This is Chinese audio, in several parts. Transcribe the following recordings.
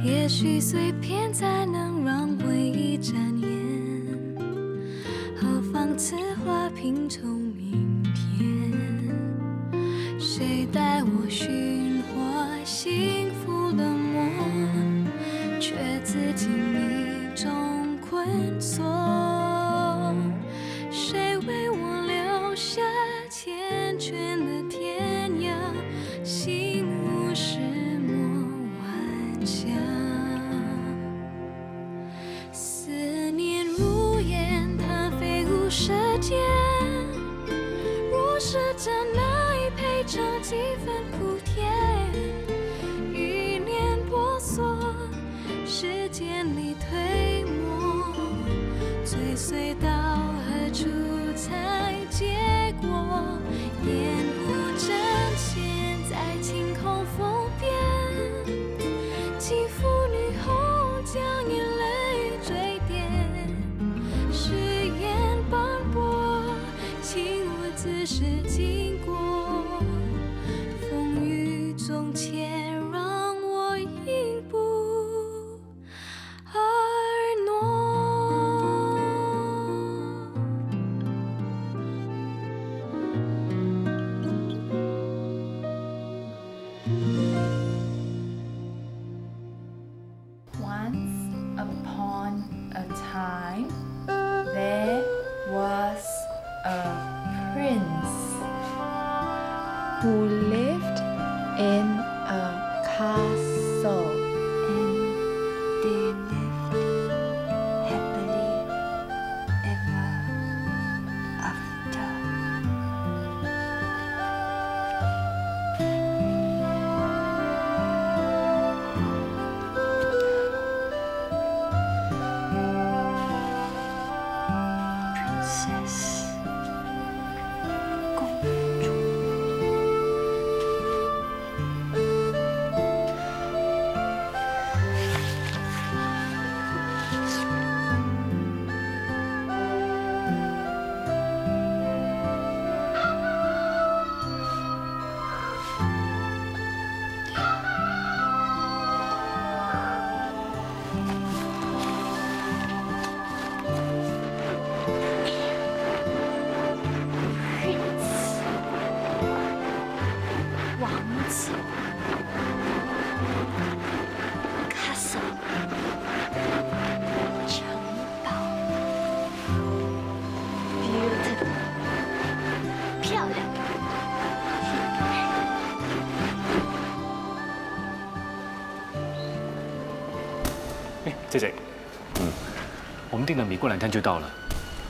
也许碎片才能让回忆展颜，何妨此花拼凑明天？谁带我寻获幸福的梦，却自己迷中困锁？谁为我留下缱绻的天涯？心无石墨顽强，思念如烟，它飞舞舌尖。若是真爱配着几分苦甜，欲念婆娑，时间里推磨，追随到何处才结果？烟雾正现，在晴空风边，起伏女后将眼泪坠点，誓言斑驳，情我自是经过，风雨中且让我应步而挪。Once upon a time, there was a prince who lived in a castle. And they lived happily ever after. 王子 ，castle， 城堡 ，beautiful， 漂亮。哎，姐姐，我们订的米过2天就到了，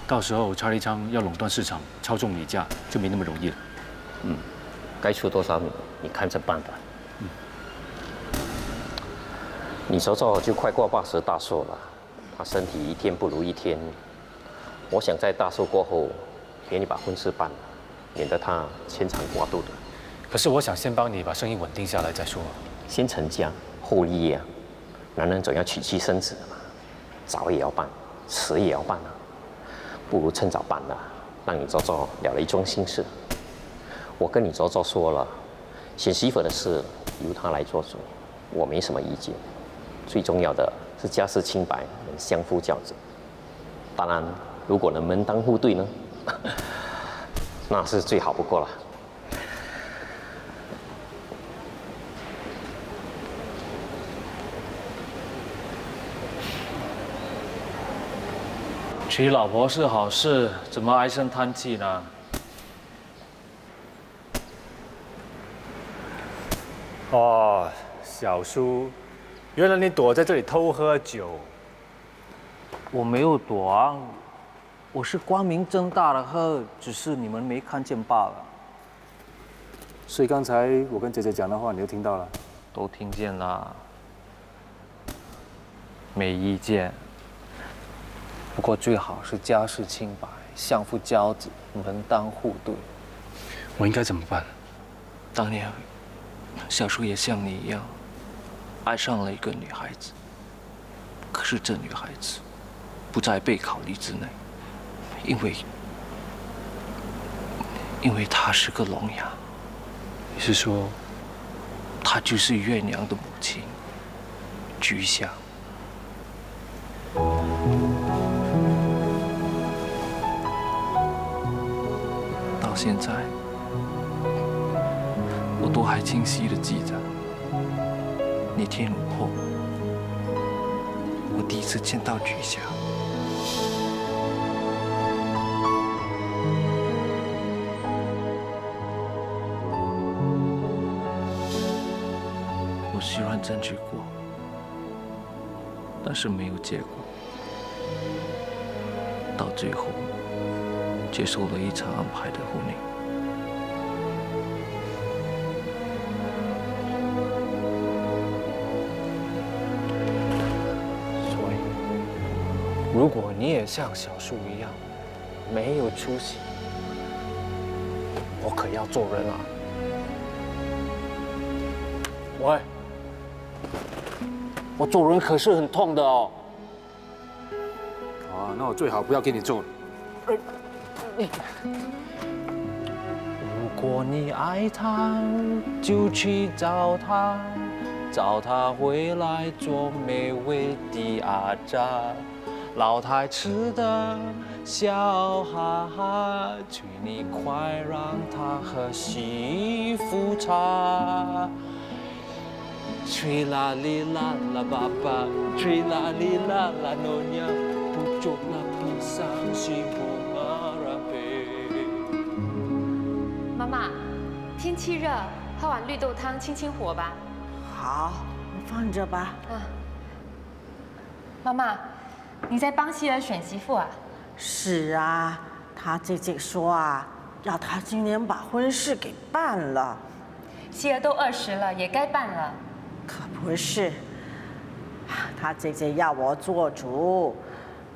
到时候查理昌要垄断市场、操纵米价就没那么容易了。该出多少米，你看着办吧。你嫂嫂就快过80大寿了，她身体一天不如一天。我想在大寿过后，给你把婚事办了，免得她牵肠挂肚的。可是我想先帮你把生意稳定下来再说。先成家后立业啊，男人总要娶妻生子嘛，早也要办，迟也要办啊。不如趁早办了，让你嫂嫂了了一桩心事。我跟你嫂嫂说了，选媳妇的事由她来做主，我没什么意见。最重要的是家世清白，能相夫教子。当然，如果能门当户对呢，那是最好不过了。娶老婆是好事，怎么唉声叹气呢？哦，小叔，原来你躲在这里偷喝酒。我没有躲啊，我是光明正大的喝，只是你们没看见罢了。所以刚才我跟姐姐讲的话，你都听到了？都听见了，没意见。不过最好是家世清白，相夫教子，门当户对。我应该怎么办？当年，小叔也像你一样，爱上了一个女孩子。可是这女孩子不在被考虑之内，因为她是个聋哑。你是说，她就是月娘的母亲，菊香。到现在，我都还清晰的记得那天午后，我第一次见到菊香。我虽然争取过，但是没有结果。到最后，接受了一场安排的婚礼。所以，如果你也像小树一样没有出息，我可要做人啊！喂，我做人可是很痛的哦。啊，那我最好不要给你做了。如果你爱他，就去找他，找他回来做美味的阿扎。老太吃的笑哈哈，请你快让他喝媳妇茶。吹啦哩啦啦爸爸，吹啦哩啦啦诺娘，不做那披萨西莫马拉贝。妈妈，天气热，喝碗绿豆汤清清火吧。好，你放着吧。妈妈，你在帮希儿选媳妇啊？是啊，他姐姐说啊，要他今年把婚事给办了。希儿都20了，也该办了。可不是，他姐姐要我做主。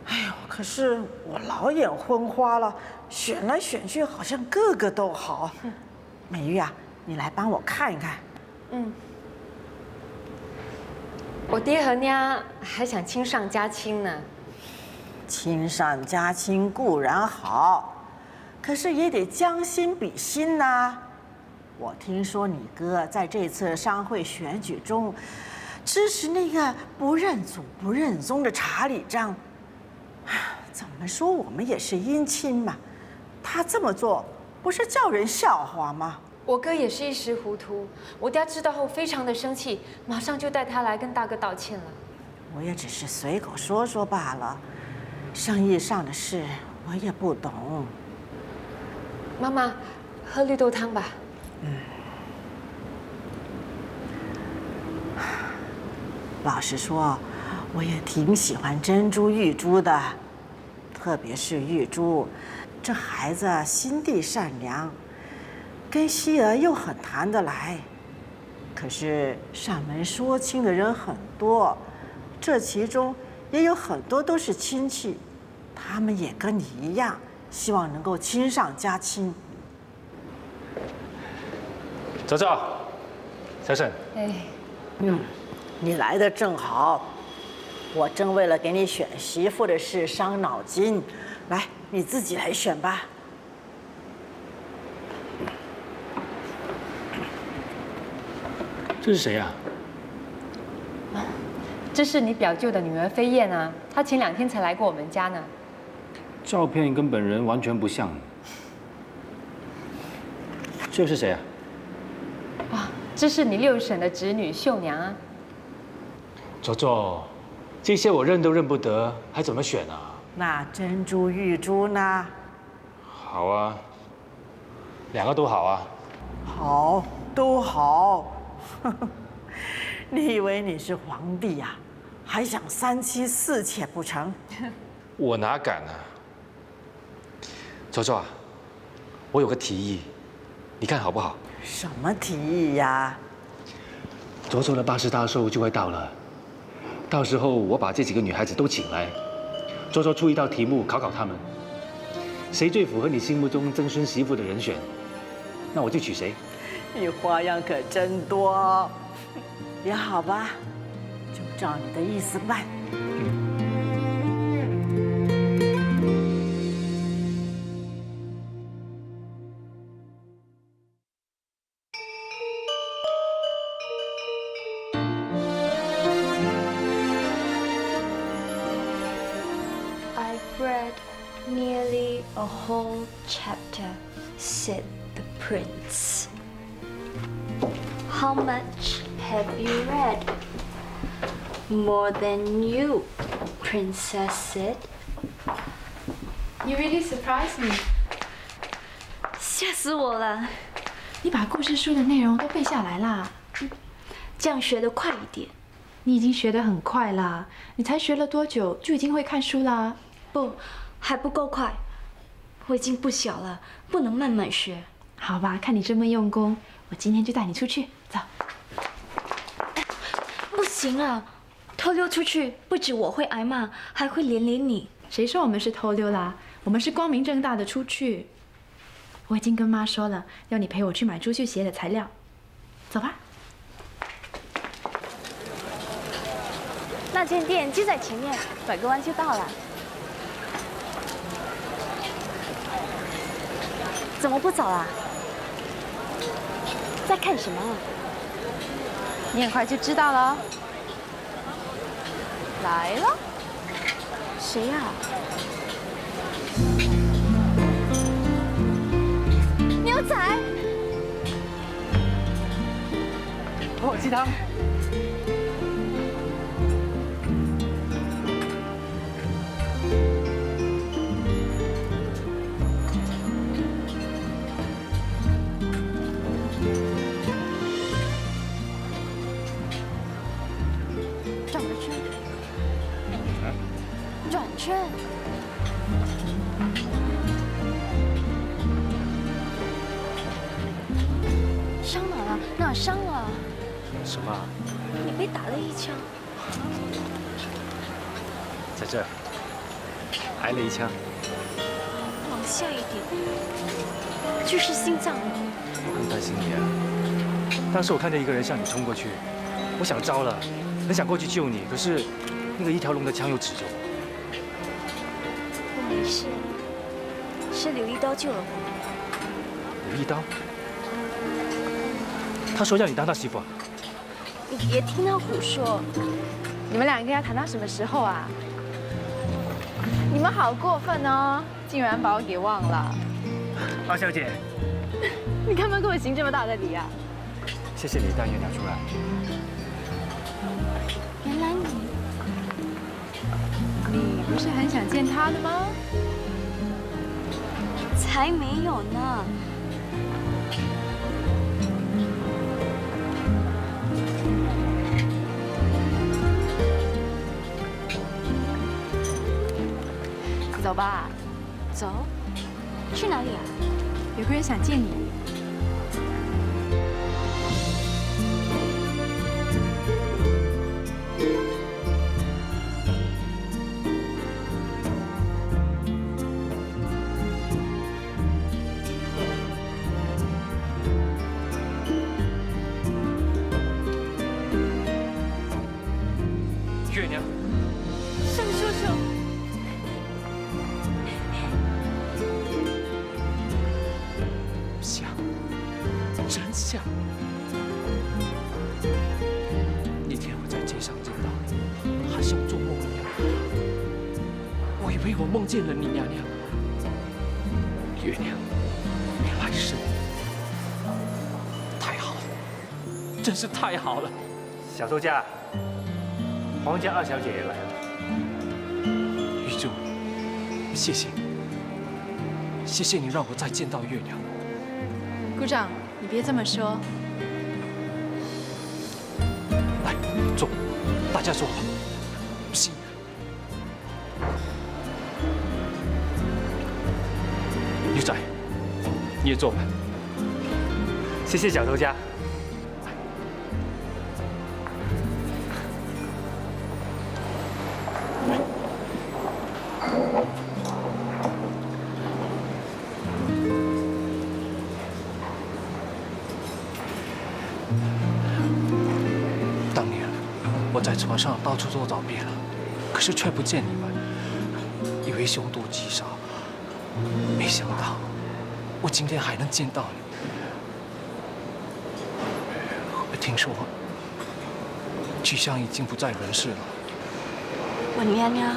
哎呦，可是我老眼昏花了，选来选去好像个个都好。美玉啊，你来帮我看一看。我爹和娘还想亲上加亲呢。亲上加亲固然好，可是也得将心比心呐。我听说你哥在这次商会选举中支持那个不认祖不认宗的查理章，怎么说我们也是姻亲嘛，他这么做不是叫人笑话吗？我哥也是一时糊涂，我爹知道后非常的生气，马上就带他来跟大哥道歉了。我也只是随口说说罢了，生意上的事我也不懂。妈妈，喝绿豆汤吧。老实说，我也挺喜欢珍珠玉珠的，特别是玉珠，这孩子心地善良，跟希儿又很谈得来。可是上门说亲的人很多，这其中也有很多都是亲戚，他们也跟你一样，希望能够亲上加亲。走走，小沈。哎，你来的正好，我正为了给你选媳妇的事伤脑筋。来，你自己来选吧。这是谁啊？这是你表舅的女儿飞燕啊，她前2天才来过我们家呢。照片跟本人完全不像。这是谁啊？这是你6婶的侄女秀娘啊。左左，这些我认都认不得，还怎么选啊？那珍珠玉珠呢？好啊，2个都好啊。好，都好。你以为你是皇帝呀？还想3妻4妾不成？我哪敢啊！左左啊，我有个提议，你看好不好？什么提议呀？左左的80大寿就快到了，到时候我把这几个女孩子都请来，左左出一道题目考考她们，谁最符合你心目中曾孙媳妇的人选，那我就娶谁。你花样可真多，也好吧，就照你的意思办。I've read nearly a whole chapter, said the prince. How much have you read? More than you, princess said. You really surprised me. 吓死我了！你把故事书的内容都背下来啦。这样学得快一点。你已经学得很快啦，你才学了多久就已经会看书啦？不，还不够快。我已经不小了，不能慢慢学。好吧，看你这么用功，我今天就带你出去，走。不行啊，偷溜出去，不止我会挨骂，还会连累你。谁说我们是偷溜啦？我们是光明正大的出去。我已经跟妈说了，要你陪我去买朱秀鞋的材料。走吧。那间店就在前面，拐个弯就到了。怎么不走啊？在看什么？你很快就知道了。来了。谁呀？牛仔。哦，鸡汤。转个圈。转圈。伤哪了？哪伤了？什么？你被打了一枪。在这儿，挨了一枪。往下一点，就是心脏了。我更担心你啊！当时我看见一个人向你冲过去，我想招了，很想过去救你，可是那个一条龙的枪又指着我。我没事，是刘一刀救了我。刘一刀？他说要你当他媳妇啊？你别听他胡说。你们两个要谈到什么时候啊？你们好过分哦，竟然把我给忘了。二小姐，你干嘛给我行这么大的礼啊？谢谢你带月亮出来。原来你不是很想见他的吗？才没有呢。走吧。走，去哪里啊？有个人想见你。月亮。盛叔叔。像，真像。那天我在街上见到你，还像做梦一样。我以为我梦见了你娘娘。月亮，你来生，太好了，真是太好了。小周家，皇家二小姐也来了。玉珠，谢谢你，谢谢你让我再见到月亮。姑丈，你别这么说。来，坐，大家坐吧。行。玉仔，你也坐吧。谢谢小周家。当年我在船上到处都找遍了，可是却不见你们，以为凶多吉少，没想到我今天还能见到你。我听说菊香已经不在人世了。我娘娘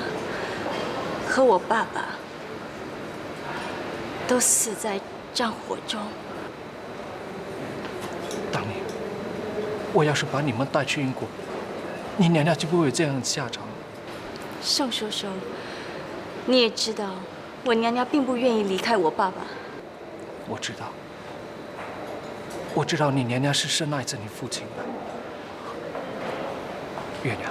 和我爸爸都死在战火中。当年我要是把你们带去英国，你娘娘就不会有这样的下场。盛叔叔，你也知道，我娘娘并不愿意离开我爸爸。我知道，我知道你娘娘是深爱着你父亲的。月娘，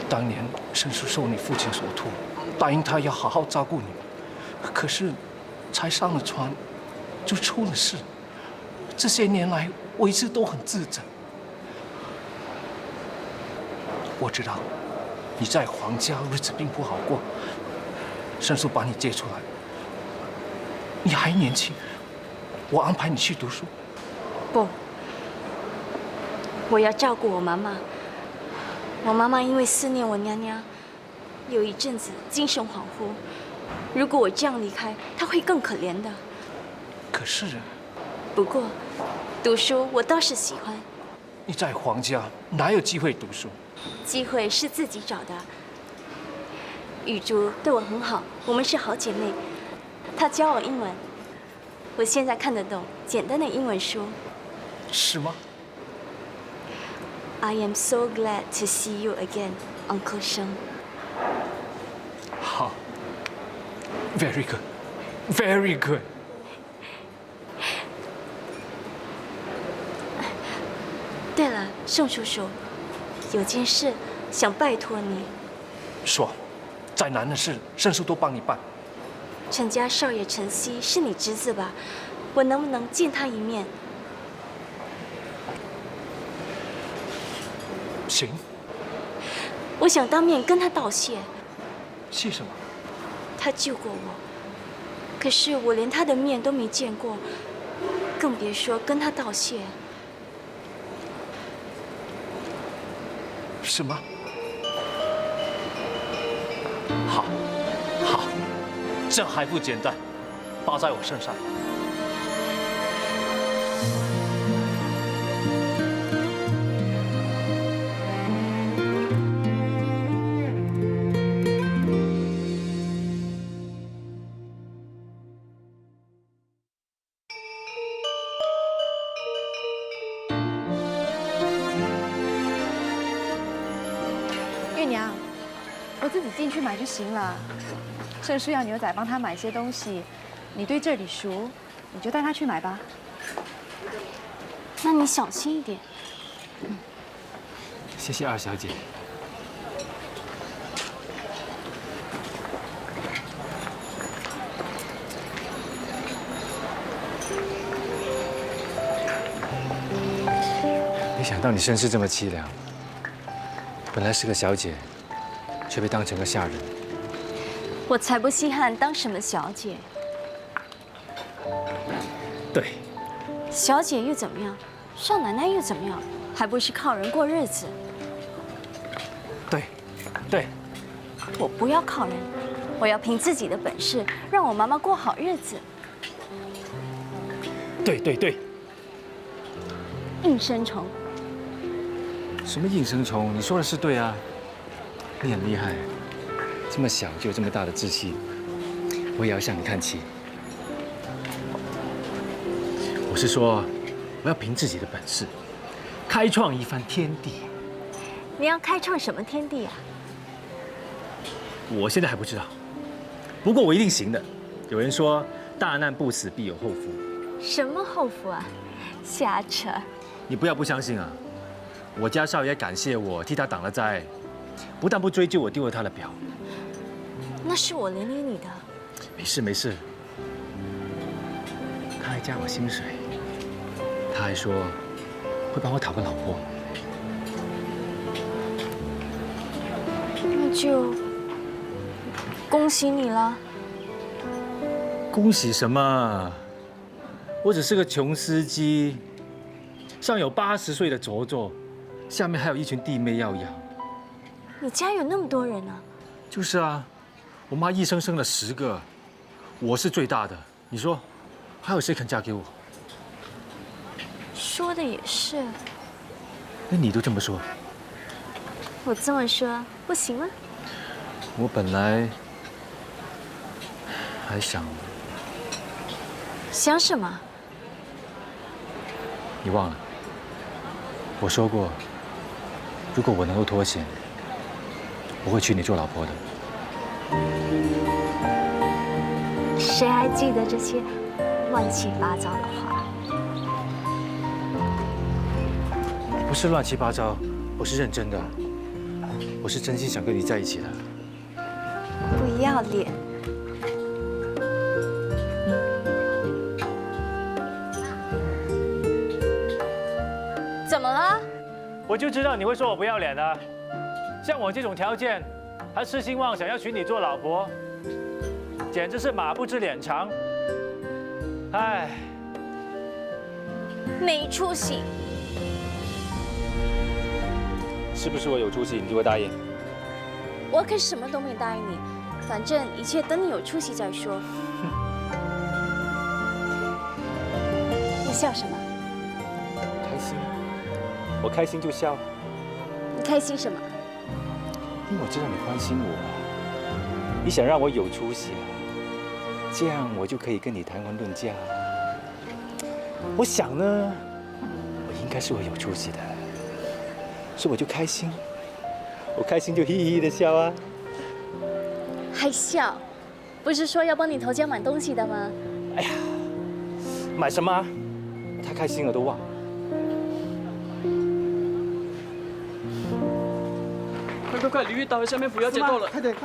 当年盛叔受你父亲所托，答应他要好好照顾你们，可是才上了船，就出了事。这些年来，我一直都很自责。我知道你在皇家日子并不好过，盛叔把你接出来，你还年轻，我安排你去读书。不，我要照顾我妈妈。我妈妈因为思念我娘娘，有一阵子精神恍惚。如果我这样离开，她会更可怜的。可是，不过，读书我倒是喜欢。你在皇家哪有机会读书？机会是自己找的。玉珠对我很好，我们是好姐妹。她教我英文，我现在看得懂简单的英文书。是吗？ I am so glad to see you again, Uncle Sheng. 好 ，Very good, very good. 对了，盛叔叔，有件事想拜托你。说，再难的事，盛叔都帮你办。陈家少爷陈曦是你侄子吧？我能不能见他一面？行。我想当面跟他道谢。谢什么？他救过我，可是我连他的面都没见过，更别说跟他道谢。什么？好，好，这还不简单，包在我身上。月娘，我自己进去买就行了。盛叔要牛仔帮他买些东西，你对这里熟，你就带他去买吧。那你小心一点。谢谢二小姐。没想到你身世这么凄凉，本来是个小姐，却被当成个下人。我才不稀罕当什么小姐。对，小姐又怎么样？少奶奶又怎么样？还不是靠人过日子。对，对，我不要靠人，我要凭自己的本事，让我妈妈过好日子。对对对。应声虫。什么应声虫？你说的是对啊，你很厉害，这么小就有这么大的志气，我也要向你看齐。我是说，我要凭自己的本事，开创一番天地。你要开创什么天地啊？我现在还不知道，不过我一定行的。有人说，大难不死必有后福。什么后福啊？瞎扯！你不要不相信啊！我家少爷感谢我替他挡了灾，不但不追究我丢了他的表，那是我连累你的。没事没事，他还加我薪水，他还说会帮我讨个老婆。那就恭喜你了。恭喜什么？我只是个穷司机，上有80岁的卓卓，下面还有一群弟妹要养。你家有那么多人啊？就是啊，我妈一生生了10个，我是最大的。你说，还有谁肯嫁给我？说的也是。那你都这么说，我这么说不行吗？我本来还想想什么？你忘了？我说过，如果我能够脱险，我会娶你做老婆的。谁还记得这些乱七八糟的话？不是乱七八糟，我是认真的，我是真心想跟你在一起的。不要脸！怎么了？我就知道你会说我不要脸的。像我这种条件，还痴心妄想要娶你做老婆，简直是马不知脸长。唉，没出息！是不是我有出息，你就会答应？我可什么都没答应你，反正一切等你有出息再说。你笑什么？开心，我开心就笑，你开心什么？因为我知道你关心我，你想让我有出息，这样我就可以跟你谈婚论嫁。我想呢，我应该是会有出息的，所以我就开心，我开心就嘻嘻的笑啊。还笑？不是说要帮你头家买东西的吗？哎呀，买什么啊？太开心了都忘了。快，李玉刀，下面不要接到了。快点！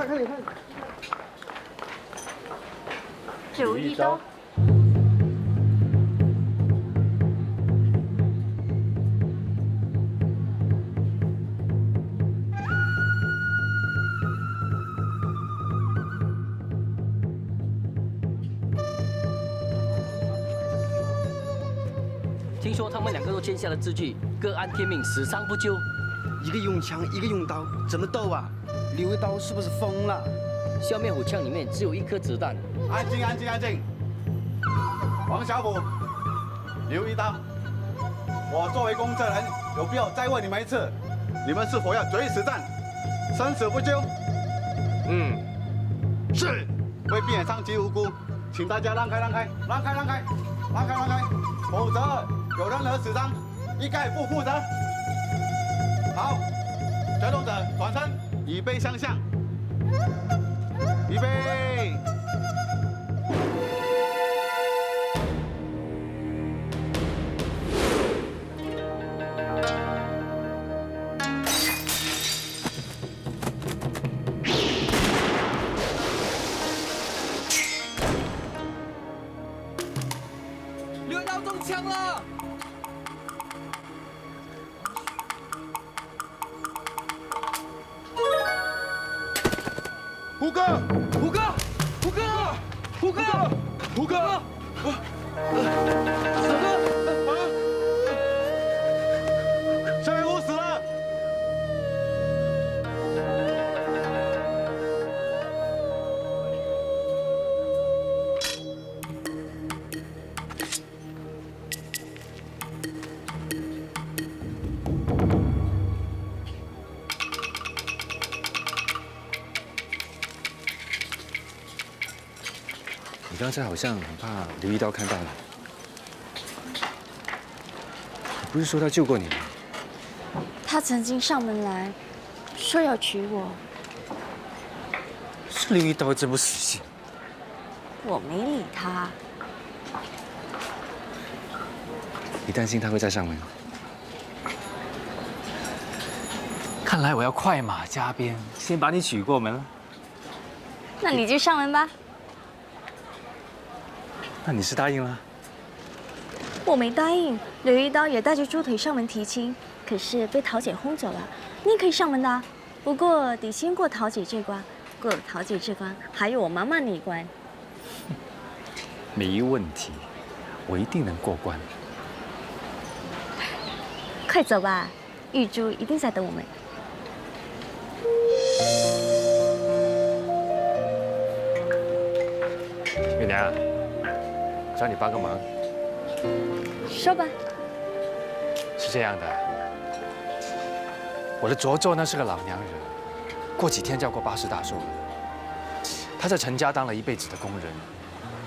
如意刀。听说他们两个都签下了字据，各安天命，死伤不究。一个用枪，一个用刀，怎么斗啊？刘一刀是不是疯了？消灭虎枪里面只有1颗子弹。安静！王小虎，刘一刀，我作为公证人，有必要再问你们一次，你们是否要决一死战，生死不究？是。为避免伤及无辜，请大家让开，否则有任何死伤，一概不负责。好，决斗者转身，以背相向，预备。刘一刀中枪了！胡哥！下面我死了！你刚才好像很怕刘一刀看到了，你不是说他救过你吗？他曾经上门来，说要娶我，是刘一刀真不死心。我没理他。你担心他会再上门？看来我要快马加鞭，先把你娶过门了。那你就上门吧。那你是答应了？我没答应，刘一刀也带着猪腿上门提亲，可是被桃姐轰走了。你也可以上门的啊，不过得先过桃姐这关，过了桃姐这关，还有我妈妈那一关。没问题，我一定能过关。快走吧，玉珠一定在等我们。月娘，找你帮个忙。说吧。是这样的，我的卓卓呢是个老娘人，过几天就要过80大寿了。他在陈家当了一辈子的工人，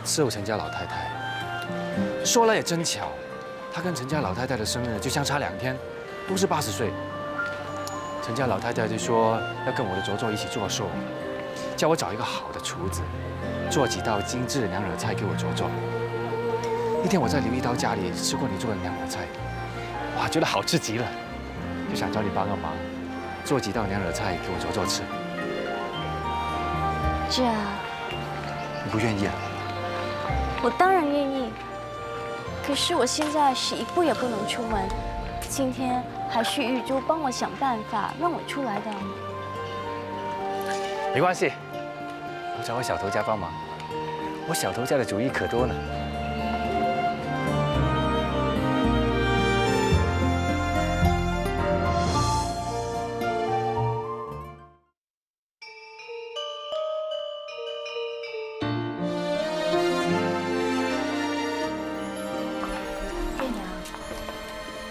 伺候陈家老太太。说来也真巧，她跟陈家老太太的生日就相差2天，都是80岁。陈家老太太就说要跟我的卓卓一起做寿，叫我找一个好的厨子，做几道精致的娘惹菜给我卓卓。那天我在刘一刀家里吃过你做的娘惹菜，哇，觉得好吃极了，就想找你帮个忙，做几道娘惹菜给我卓卓吃。这你不愿意啊？我当然愿意，可是我现在是一步也不能出门。今天还是玉珠帮我想办法让我出来的。没关系，我找我小头家帮忙。我小头家的主意可多呢。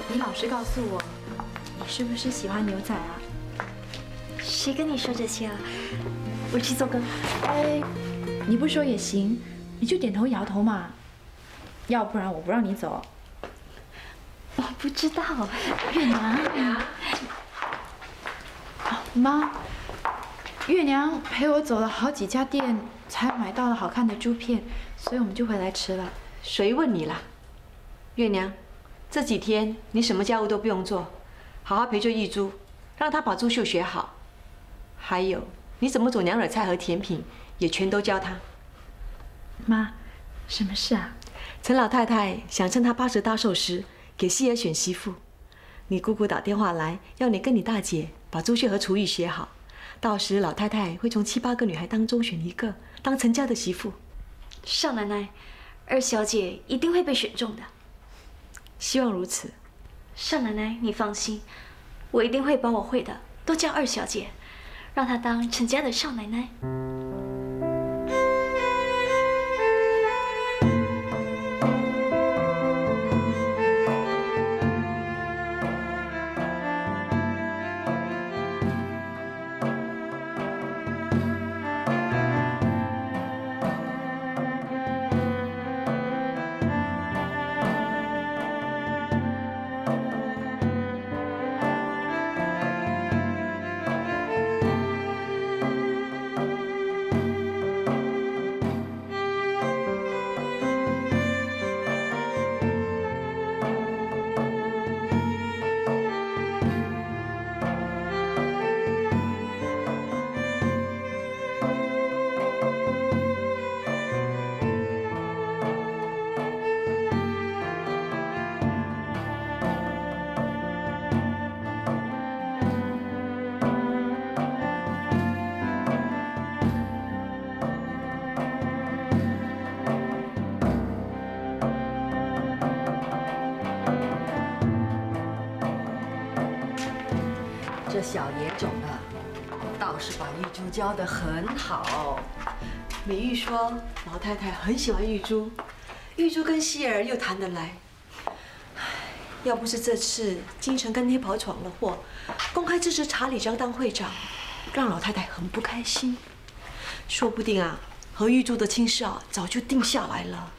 你老实告诉我，你是不是喜欢牛仔啊？谁跟你说这些啊？我去做羹。哎，你不说也行，你就点头摇头嘛，要不然我不让你走。我不知道，月娘。妈，月娘陪我走了好几家店，才买到了好看的珠片，所以我们就回来吃了。谁问你啦？月娘，这几天你什么家务都不用做，好好陪着玉珠，让她把珠绣学好。还有，你怎么做娘惹菜和甜品，也全都教她。妈，什么事啊？陈老太太想趁她80大寿时，给希儿选媳妇。你姑姑打电话来，要你跟你大姐把珠绣和厨艺学好，到时老太太会从7、8个女孩当中选一个当陈家的媳妇。少奶奶，二小姐一定会被选中的。希望如此。少奶奶，你放心，我一定会把我会的都教二小姐，让她当陈家的少奶奶。这小野种啊，倒是把玉珠教得很好。美玉说，老太太很喜欢玉珠，玉珠跟希儿又谈得来。要不是这次京城跟黑袍闯了祸，公开支持查理章当会长，让老太太很不开心。说不定啊，和玉珠的亲事啊，早就定下来了。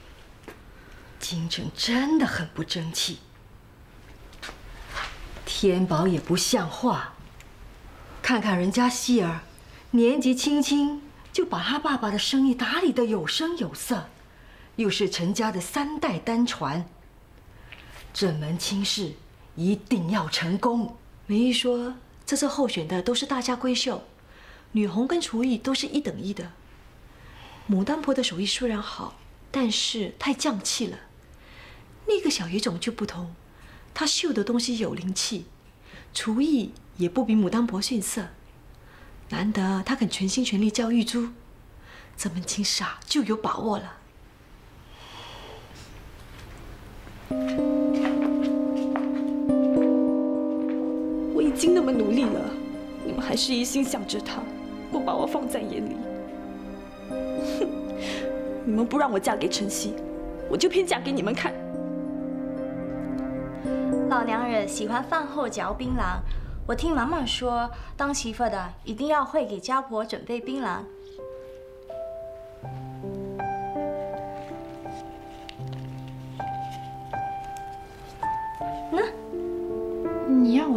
京城真的很不争气，天宝也不像话。看看人家希儿，年纪轻轻就把他爸爸的生意打理得有声有色，又是陈家的3代单传，这门亲事一定要成功。美玉说，这次候选的都是大家闺秀，女红跟厨艺都是1等1的。牡丹婆的手艺虽然好，但是太匠气了。那个小野种就不同，她绣的东西有灵气，厨艺也不比牡丹婆逊色。难得她肯全心全力教玉珠，这门亲事啊就有把握了。我已经那么努力了，你们还是一心想着他，不把我放在眼里。哼！你们不让我嫁给陈曦，我就偏嫁给你们看。老娘惹喜欢饭后嚼槟榔，我听妈妈说，当媳妇的一定要会给家婆准备槟榔。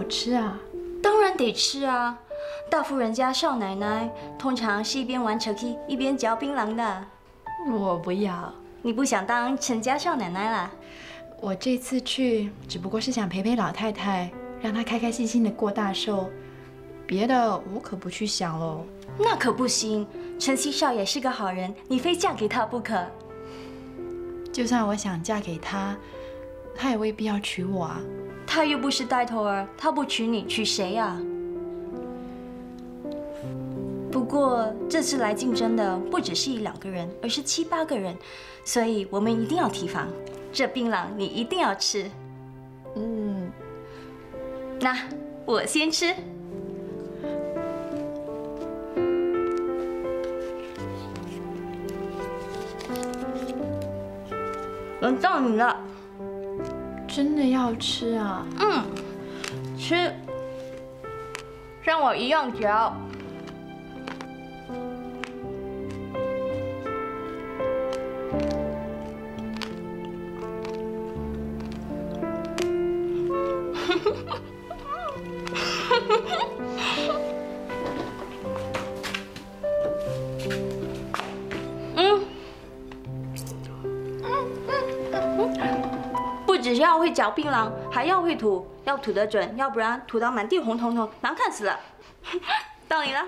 吃啊？当然得吃啊！大户人家少奶奶通常是一边玩手机一边嚼槟榔的。我不要。你不想当陈家少奶奶啦？我这次去只不过是想陪陪老太太，让她开开心心的过大寿，别的我可不去想喽。那可不行，晨曦少爷是个好人，你非嫁给他不可。就算我想嫁给他，他也未必要娶我啊。他又不是带头儿，他不娶你，娶谁啊？不过这次来竞争的不只是1、2个人，而是7、8个人，所以我们一定要提防。这槟榔你一定要吃。那我先吃。轮到你了。真的要吃啊？吃。让我一样嚼。不只是要会嚼槟榔，还要会吐，要吐得准，要不然吐到满地红彤彤，难看死了。到你了。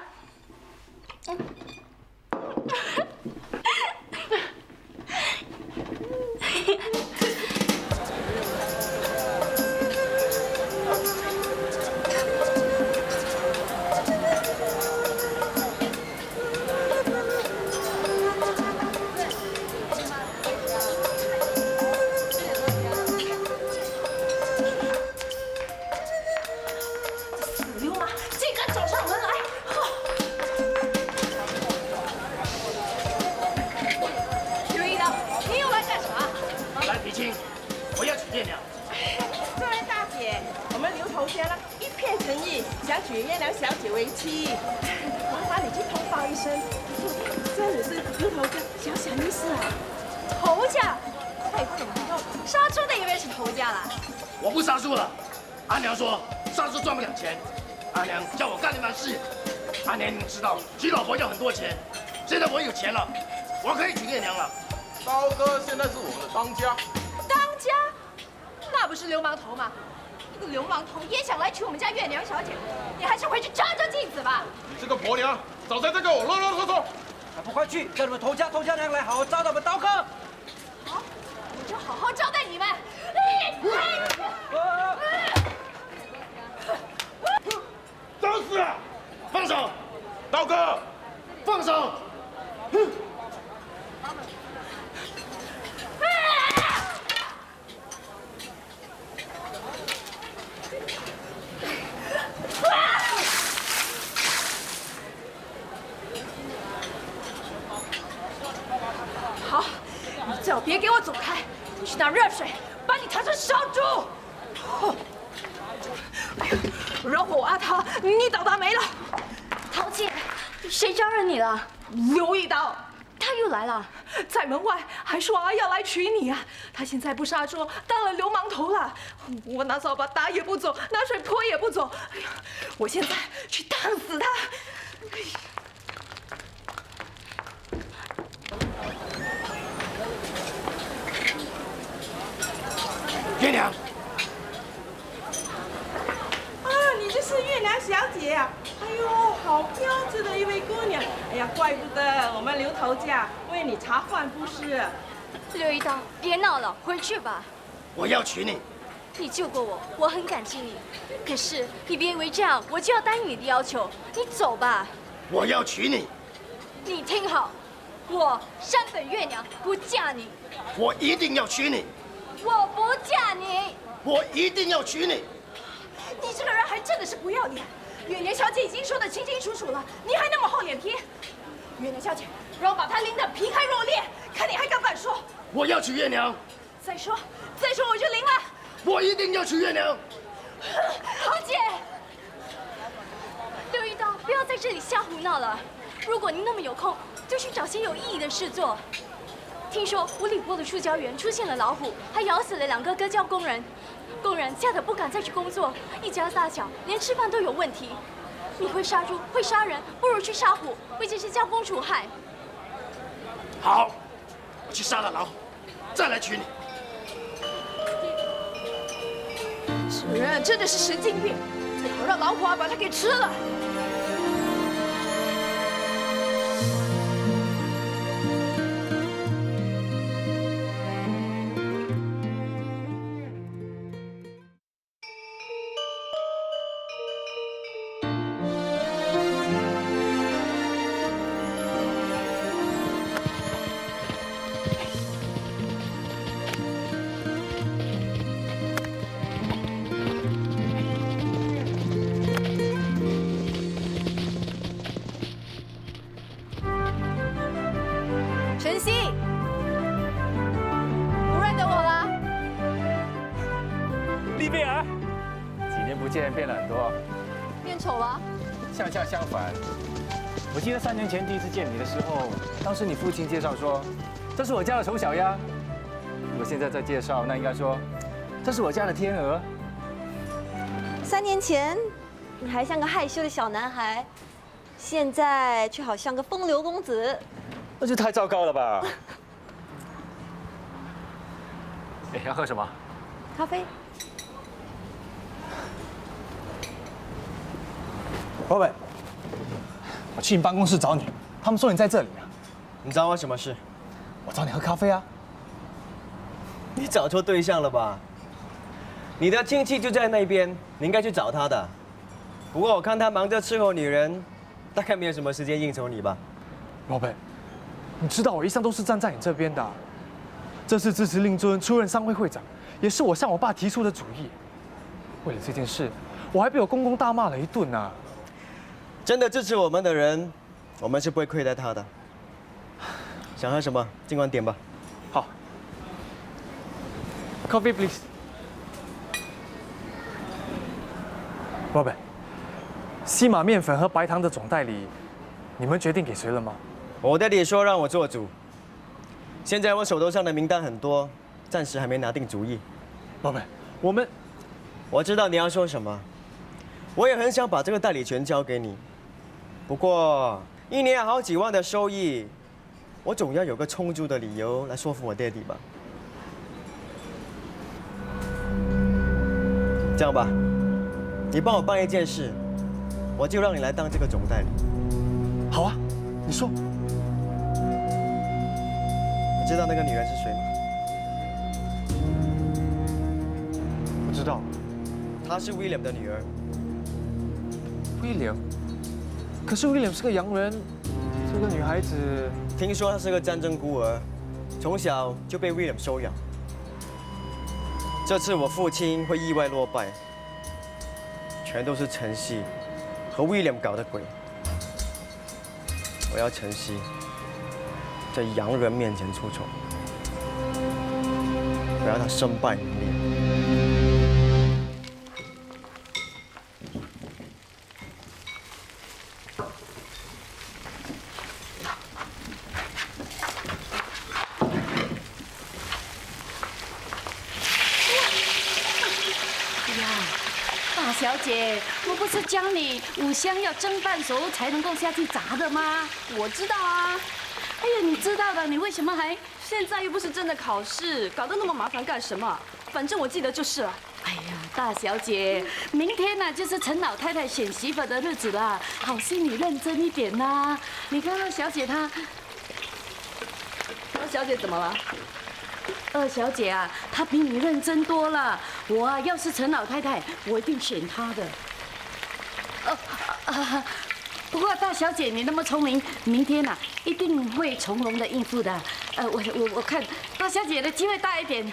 我不杀猪了。阿娘说杀猪赚不了钱，阿娘叫我干那番事。阿娘，你知道娶老婆要很多钱，现在我有钱了，我可以娶月娘了。刀哥现在是我们的当家。当家？那不是流氓头吗？那个流氓头也想来娶我们家月娘小姐，你还是回去照照镜子吧。你这个婆娘，早在这跟我啰啰嗦嗦，还不快去叫你们头家娘来好好招待我们刀哥。好，我就好好招待你们。找死啊！放手，刀哥，放手！好，你最好别给我走开，我去拿热水把你烫成烧猪。饶我阿桃，你倒大霉了！桃姐，谁招惹你了？刘一刀，他又来了，在门外还说要来娶你啊！他现在不杀猪，当了流氓头了。我拿扫把打也不走，拿水泼也不走。哎呀，我现在去烫死他！月娘。你这是月娘小姐啊！哎呦，好标致的一位姑娘！哎呀，怪不得我们刘头家为你茶饭不思。刘一刀，别闹了，回去吧。我要娶你。你救过我，我很感激你。可是你别以为这样我就要答应你的要求。你走吧。我要娶你。你听好，我山本月娘不嫁你。我一定要娶你。我不嫁你。我一定要娶你。你这个人还真的是不要脸！月娘小姐已经说得清清楚楚了，你还那么厚脸皮！月娘小姐，让我把她淋得皮开肉裂，看你还敢不敢说！我要娶月娘。再说我就淋了！我一定要娶月娘。桃姐，刘一刀，不要在这里瞎胡闹了。如果您那么有空，就去找些有意义的事做。听说五里坡的树胶园出现了老虎，还咬死了2个割胶工人。工人吓得不敢再去工作，一家大小连吃饭都有问题。你会杀猪，会杀人，不如去杀虎，为这些交公除害。好，我去杀了老虎，再来娶你。这人真的是神经病，最好让老虎把他给吃了。晨曦，不认得我了？丽贝尔，几年不见变了很多，变丑了？恰恰相反。我记得3年前第一次见你的时候，当时你父亲介绍说，这是我家的丑小鸭。我现在在介绍，那应该说，这是我家的天鹅。 3年前，你还像个害羞的小男孩，现在却好像个风流公子。那就太糟糕了吧！哎，要喝什么？咖啡。宝贝，我去你办公室找你，他们说你在这里啊。你找我什么事？我找你喝咖啡啊。你找错对象了吧？你的亲戚就在那边，你应该去找他的。不过我看他忙着伺候女人，大概没有什么时间应酬你吧。宝贝，你知道我一向都是站在你这边的。这次支持令尊出任商会会长，也是我向我爸提出的主意。为了这件事，我还被我公公大骂了一顿呢。真的支持我们的人，我们是不会亏待他的。想喝什么，尽管点吧。好。Coffee please。 宝贝，西马面粉和白糖的总代理，你们决定给谁了吗？我爹地说让我做主。现在我手头上的名单很多，暂时还没拿定主意。宝贝，我知道你要说什么，我也很想把这个代理权交给你。不过1年好几万的收益，我总要有个充足的理由来说服我爹地吧。这样吧。 你帮我办一件事，我就让你来当这个总代理。好啊，你说。你知道那个女人是谁吗？不知道。她是威廉的女儿。威廉？可是威廉是个洋人，这个女孩子……听说她是个战争孤儿，从小就被威廉收养。这次我父亲会意外落败。 全都是晨曦和威廉搞的鬼。我要晨曦在洋人面前出丑，我要他身败名裂。大小姐，我不是教你五香要蒸半熟才能够下去炸的吗？我知道啊。哎呀，你知道的，你为什么还……现在又不是真的考试，搞得那么麻烦干什么？反正我记得就是了。哎呀，大小姐，明天呢就是陈老太太选媳妇的日子啦，好心你认真一点呐。你看二小姐她，二小姐怎么了？ 二小姐啊，她比你认真多了。我啊，要是陈老太太，我一定选她的。不过大小姐你那么聪明，明天啊一定会从容的应付的。我看大小姐的机会大一点。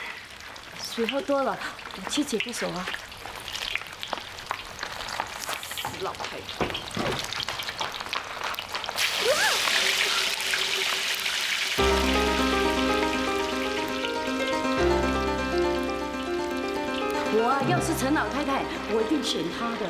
水喝多了，我去解个手啊。死老太太！ 我啊，要是陈老太太，我一定选她的。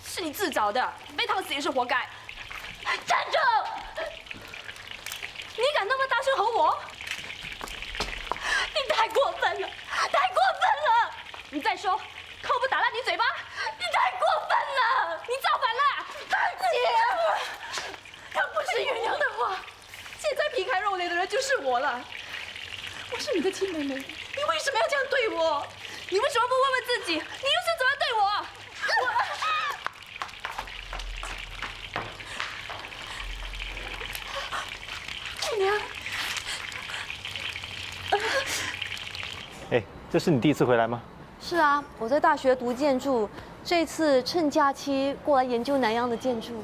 是你自找的，被烫死也是活该。站住！你敢那么大声吼我？你太过分了，太过分了！你再说，看我不打烂你嘴巴！你太过分了，你造反了！姐，要不是月娘的话，现在皮开肉瘁的人就是我了。我是你的亲妹妹，你为什么要这样对我？你为什么不问问自己，你又是怎么对我？月娘。哎，这是你第一次回来吗？是啊，我在大学读建筑，这次趁假期过来研究南洋的建筑。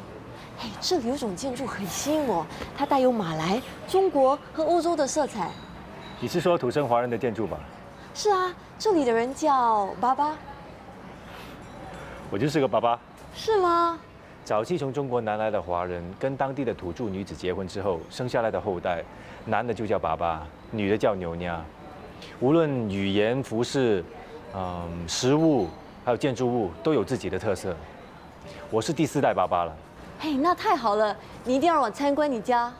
哎，这里有种建筑很吸引我，它带有马来、中国和欧洲的色彩。你是说土生华人的建筑吧？是啊，这里的人叫爸爸。我就是个爸爸。是吗？早期从中国南来的华人跟当地的土著女子结婚之后，生下来的后代，男的就叫爸爸，女的叫牛娘。无论语言、服饰、食物，还有建筑物，都有自己的特色。我是第4代爸爸了。嘿，那太好了，你一定要让我参观你家，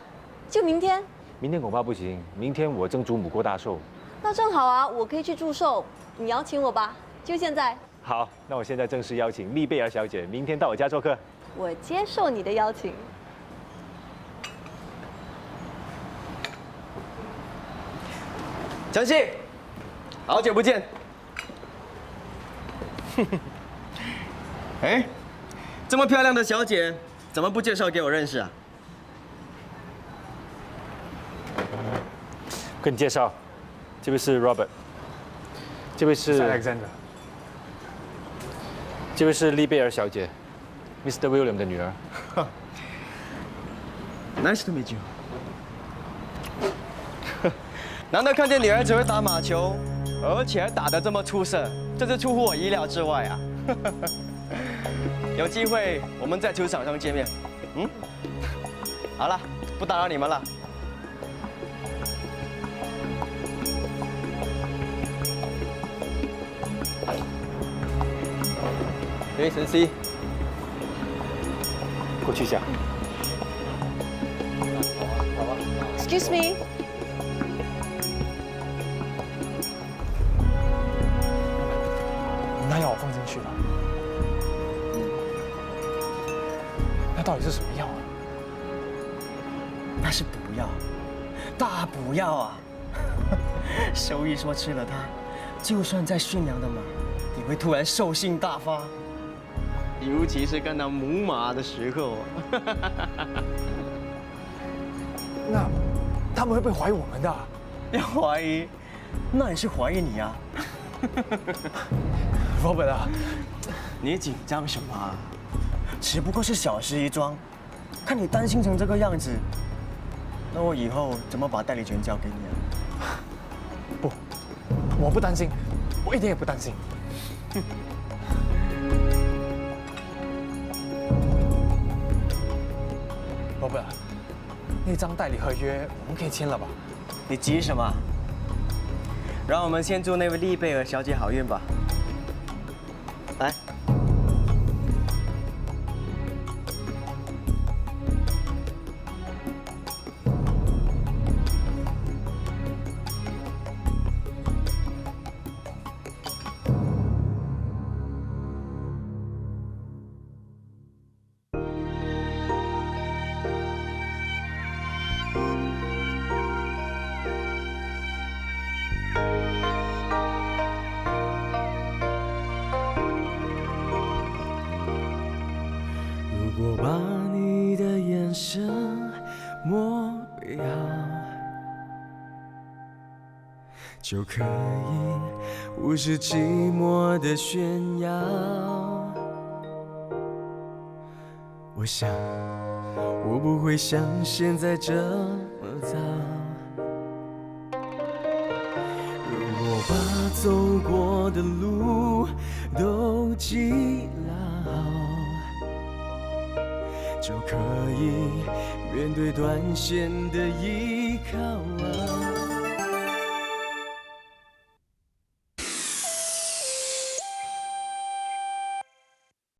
就明天。明天恐怕不行，明天我曾祖母过大寿。那正好啊，我可以去祝寿，你邀请我吧，就现在。好，那我现在正式邀请丽贝尔小姐明天到我家做客。我接受你的邀请。晨曦，好久不见。哎，这么漂亮的小姐，怎么不介绍给我认识啊？跟你介绍，这位是 Robert， 这位是 Alexander， 这位是丽贝尔小姐 ，Mr. William 的女儿。Nice to meet you。难得看见女儿只会打马球，而且还打得这么出色，真是出乎我意料之外啊！有机会我们在球场上见面。嗯，好了，不打扰你们了。哎，晨曦，过去一下。Excuse me。那要我放进去了？那到底是什么药啊？那是补药，大补药啊！兽医说吃了它，就算再驯良的马，也会突然兽性大发，尤其是看到母马的时候。那他们会不会怀疑我们的？要怀疑，那也是怀疑你啊。Robert 啊，你紧张什么啊？只不过是小事一桩，看你担心成这个样子，那我以后怎么把代理权交给你啊？不，我不担心，我一点也不担心。Robert， 那张代理合约我们可以签了吧？你急什么？让我们先祝那位丽贝尔小姐好运吧。来。如果把你的眼神模样，就可以无视寂寞的炫耀。我想，我不会像现在这么糟。如果把走过的路都记牢，就可以面对短线的依靠啊。